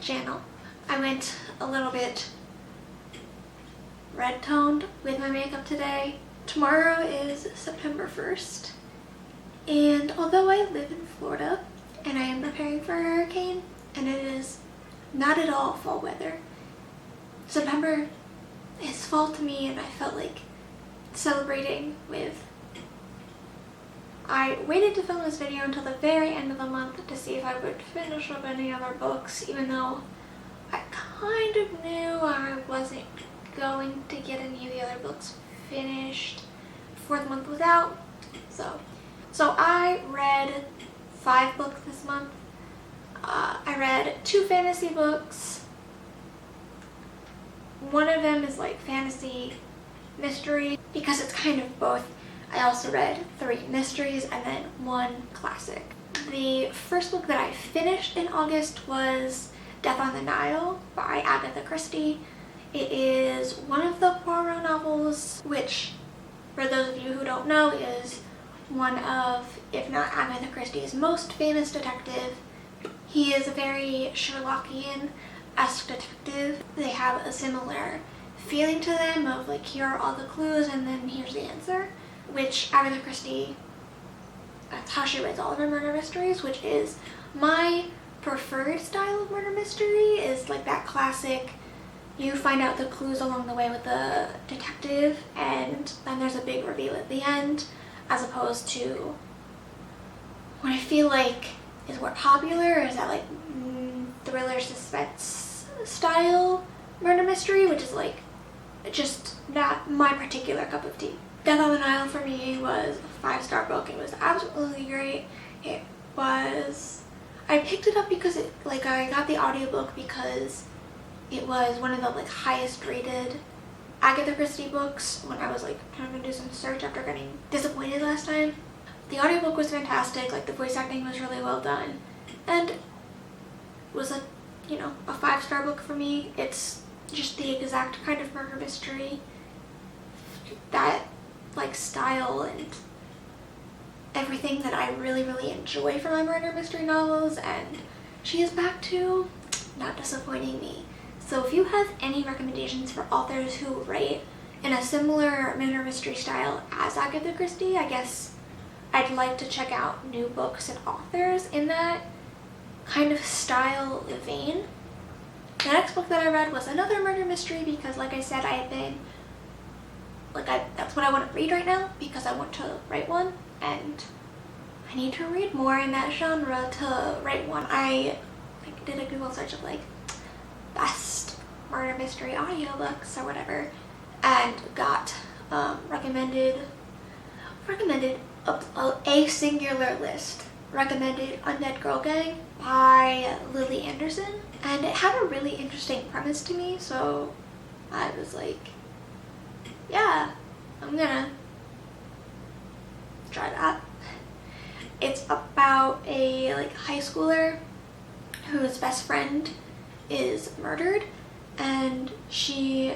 channel. I went a little bit red toned with my makeup today. Tomorrow is September 1st, and although I live in Florida and I am preparing for a hurricane and it is not at all fall weather, September is fall to me, and I felt like celebrating with... I waited to film this video until the very end of the month to see if I would finish up any other books, even though I kind of knew I wasn't going to get any of the other books finished before the month was out. So I read 5 books this month. I read 2 fantasy books. One of them is like fantasy mystery because it's kind of both. I also read 3 mysteries and then 1 classic. The first book that I finished in August was Death on the Nile by Agatha Christie. It is one of the Poirot novels, which, for those of you who don't know, is one of, if not Agatha Christie's most famous detective. He is a very Sherlockian-esque detective. They have a similar feeling to them of like, here are all the clues and then here's the answer, which Agatha Christie, that's how she writes all of her murder mysteries, which is my preferred style of murder mystery. Is like that classic, you find out the clues along the way with the detective and then there's a big reveal at the end, as opposed to what I feel like is more popular is that like thriller suspense style murder mystery, which is like just not my particular cup of tea. Death on the Nile for me was a 5-star book. It was absolutely great. I picked it up because I got the audiobook because it was one of the like highest rated Agatha Christie books when I was like trying to do some search after getting disappointed last time. The audiobook was fantastic, like the voice acting was really well done, and it was a 5-star book for me. It's just the exact kind of murder mystery, that like style and everything that I really enjoy from my murder mystery novels, and she is back to not disappointing me. So if you have any recommendations for authors who write in a similar murder mystery style as Agatha Christie, I guess I'd like to check out new books and authors in that kind of style vein. The next book that I read was another murder mystery because, like I said, I have been that's what I want to read right now because I want to write one, and I need to read more in that genre to write one. I did a Google search of like best murder mystery audiobooks or whatever, and got recommended a singular list. Recommended Undead Girl Gang by Lily Anderson, and it had a really interesting premise to me, so I was like, yeah, I'm gonna try that. It's about a high schooler whose best friend is murdered, and she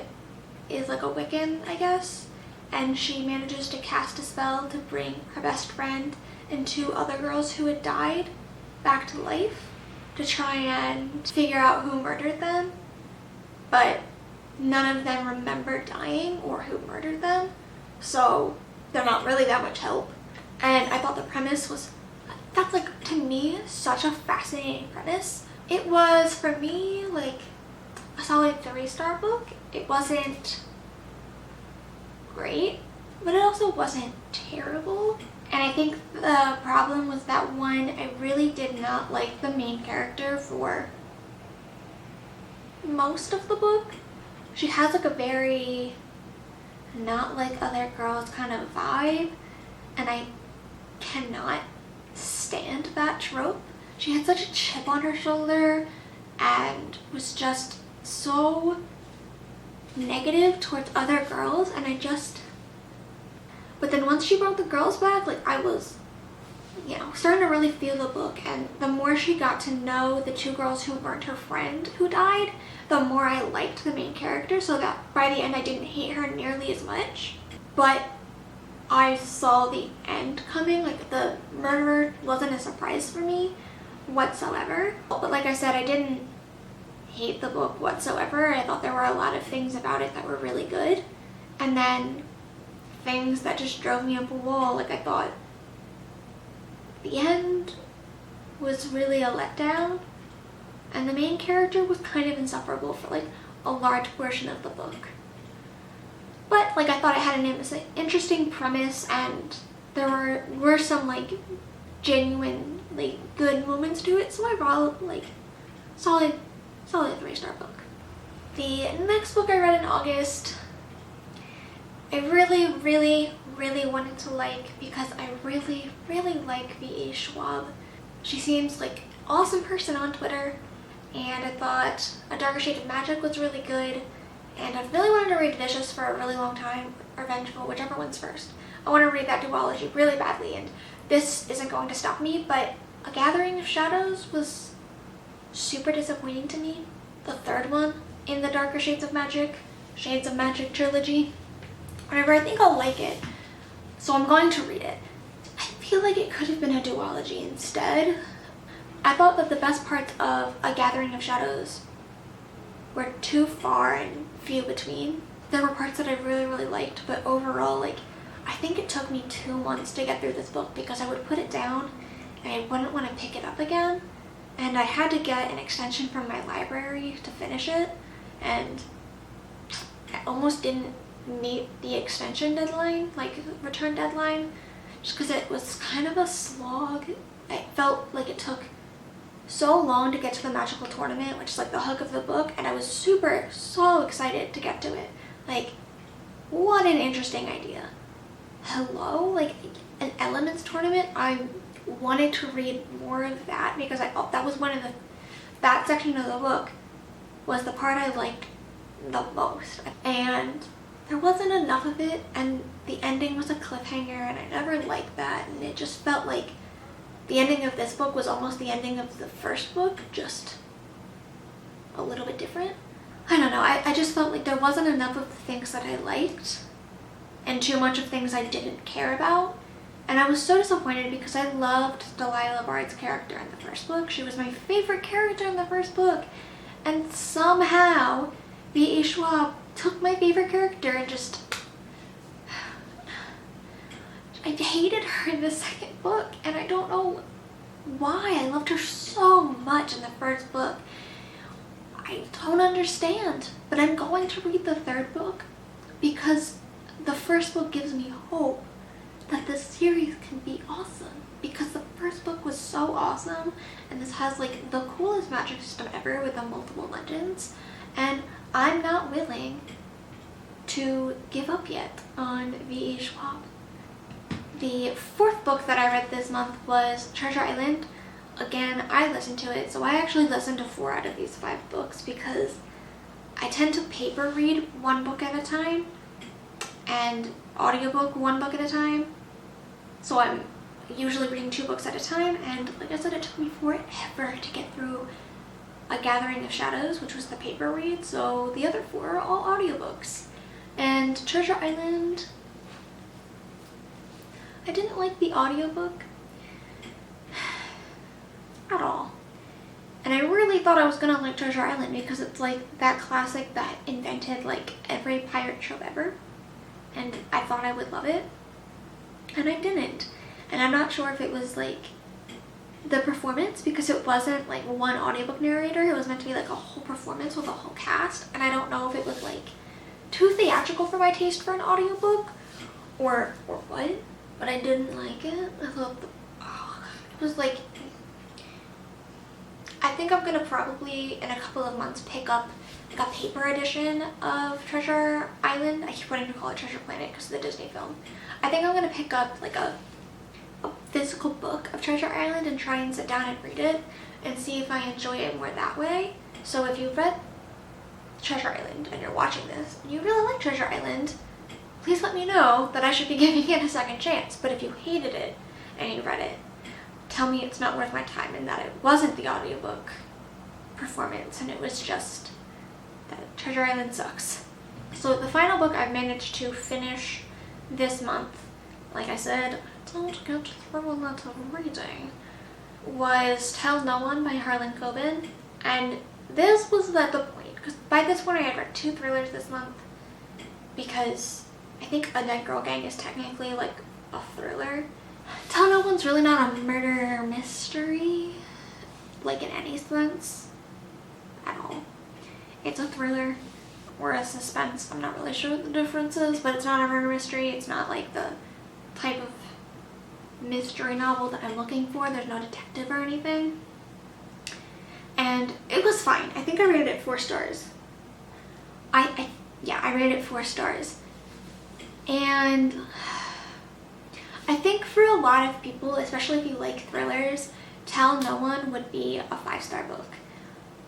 is like a Wiccan, I guess, and she manages to cast a spell to bring her best friend and 2 other girls who had died back to life to try and figure out who murdered them, but none of them remember dying or who murdered them, so they're not really that much help. And I thought the premise was, that's like, to me, such a fascinating premise. It was, for me, like a solid 3-star book. It wasn't great, but it also wasn't terrible. And I think the problem was that, one, I really did not like the main character for most of the book. She has like a very not like other girls kind of vibe, and I cannot stand that trope. She had such a chip on her shoulder and was just so negative towards other girls, and but then once she brought the girls back, like, I was starting to really feel the book, and the more she got to know the 2 girls who weren't her friend who died, the more I liked the main character, so that by the end I didn't hate her nearly as much. But I saw the end coming, like the murderer wasn't a surprise for me whatsoever. But like I said, I didn't hate the book whatsoever. I thought there were a lot of things about it that were really good, and then things that just drove me up a wall. Like, I thought the end was really a letdown, and the main character was kind of insufferable for like a large portion of the book. But like, I thought it had an interesting premise, and there were some like genuinely good moments to it, so I brought like solid 3-star book. The next book I read in August, I really wanted to like, because I really like V.A. Schwab. She seems like an awesome person on Twitter, and I thought A Darker Shade of Magic was really good, and I've really wanted to read Vicious for a really long time, or Vengeful, whichever one's first. I want to read that duology really badly, and this isn't going to stop me, but A Gathering of Shadows was super disappointing to me. The third one in the Darker Shades of Magic trilogy. Whatever, I think I'll like it, so I'm going to read it. I feel like it could have been a duology instead. I thought that the best parts of A Gathering of Shadows were too far and few between. There were parts that I really liked, but overall, like, I think it took me 2 months to get through this book because I would put it down and I wouldn't want to pick it up again, and I had to get an extension from my library to finish it, and I almost didn't meet the extension deadline, like return deadline, just because it was kind of a slog. It felt like it took so long to get to the magical tournament, which is like the hook of the book, and I was so excited to get to it. Like, what an interesting idea. Hello? Like, an elements tournament? I wanted to read more of that because I thought that was that section of the book was the part I liked the most. And there wasn't enough of it, and the ending was a cliffhanger, and I never liked that, and it just felt like the ending of this book was almost the ending of the first book, just a little bit different. I don't know, I just felt like there wasn't enough of the things that I liked and too much of things I didn't care about. And I was so disappointed because I loved Delilah Bard's character in the first book. She was my favorite character in the first book. And somehow V.A. Schwab took my favorite character and just... I hated her in the second book, and I don't know why. I loved her so much in the first book. I don't understand, but I'm going to read the third book because the first book gives me hope that this series can be awesome, because the first book was so awesome, and this has like the coolest magic system ever with the multiple legends, and I'm not willing to give up yet on V.A. Schwab. The fourth book that I read this month was Treasure Island. Again, I listened to it, so I actually listened to 4 out of these 5 books because I tend to paper read 1 book at a time and audiobook 1 book at a time. So I'm usually reading 2 books at a time, and like I said, it took me forever to get through A Gathering of Shadows, which was the paper read, so the other 4 are all audiobooks. And Treasure Island, I didn't like the audiobook at all. And I really thought I was gonna like Treasure Island because it's like that classic that invented like every pirate trope ever. And I thought I would love it. And I didn't. And I'm not sure if it was like the performance, because it wasn't like one audiobook narrator. It was meant to be like a whole performance with a whole cast. And I don't know if it was like too theatrical for my taste for an audiobook or what. But I didn't like it. I thought it was like, I think I'm gonna probably in a couple of months pick up like a paper edition of Treasure Island. I keep wanting to call it Treasure Planet because of the Disney film. I think I'm gonna pick up like a physical book of Treasure Island and try and sit down and read it and see if I enjoy it more that way. So if you've read Treasure Island and you're watching this and you really like Treasure Island, please let me know that I should be giving it a second chance. But if you hated it and you read it, tell me it's not worth my time and that it wasn't the audiobook performance and it was just that Treasure Island sucks. So the final book I've managed to finish this month, like I said, don't get through a lot of reading, was Tell No One by Harlan Coben. And this was at the point, because by this point I had read 2 thrillers this month, because I think A Dead Girl Gang is technically like a thriller. Tell No One's really not a murder mystery, like in any sense at all. It's a thriller or a suspense. I'm not really sure what the difference is, but it's not a murder mystery. It's not like the type of mystery novel that I'm looking for. There's no detective or anything. And it was fine. I think I rated it 4 stars. I rated it 4 stars. And I think for a lot of people, especially if you like thrillers, Tell No One would be a 5-star book.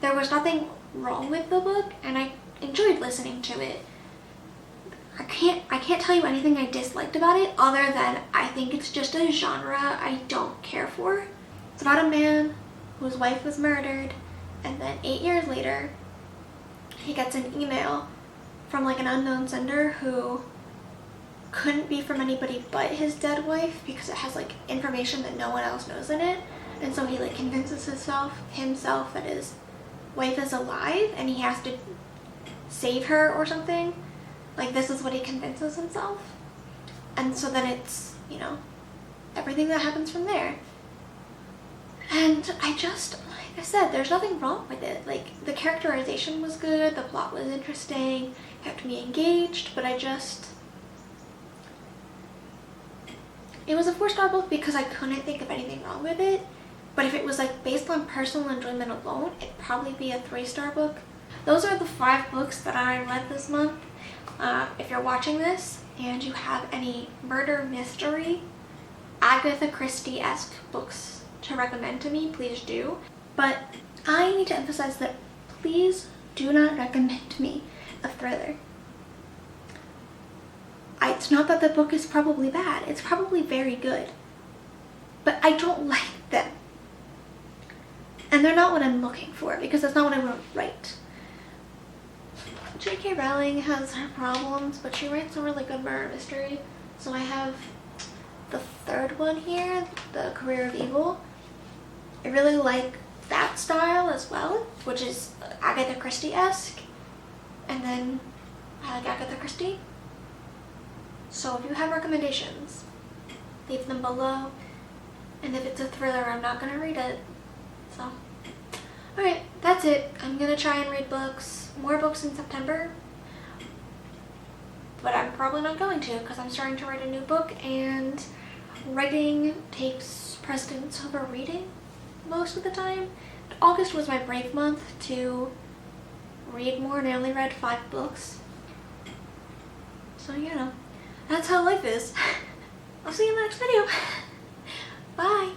There was nothing wrong with the book, and I enjoyed listening to it. I can't tell you anything I disliked about it other than I think it's just a genre I don't care for. It's about a man whose wife was murdered, and then 8 years later he gets an email from like an unknown sender who couldn't be from anybody but his dead wife because it has like information that no one else knows in it. And so he like convinces himself that his wife is alive and he has to save her or something. Like, this is what he convinces himself. And so then it's, you know, everything that happens from there. And I just, like I said, there's nothing wrong with it. Like, the characterization was good, the plot was interesting, kept me engaged, but it was a 4-star book because I couldn't think of anything wrong with it. But if it was like based on personal enjoyment alone, it'd probably be a 3-star book. Those are the 5 books that I read this month. If you're watching this and you have any murder mystery, Agatha Christie-esque books to recommend to me, please do. But I need to emphasize that please do not recommend me a thriller. It's not that the book is probably bad. It's probably very good. But I don't like them. And they're not what I'm looking for because that's not what I want to write. J.K. Rowling has her problems, but she writes a really good murder mystery. So I have the 3rd one here, The Career of Evil. I really like that style as well, which is Agatha Christie-esque. And then I like Agatha Christie. So if you have recommendations, leave them below. And if it's a thriller, I'm not going to read it. So, alright, that's it. I'm going to try and read more books in September. But I'm probably not going to because I'm starting to write a new book and writing takes precedence over reading most of the time. August was my brave month to read more and I only read 5 books. So, you know, that's how life is. I'll see you in the next video. Bye.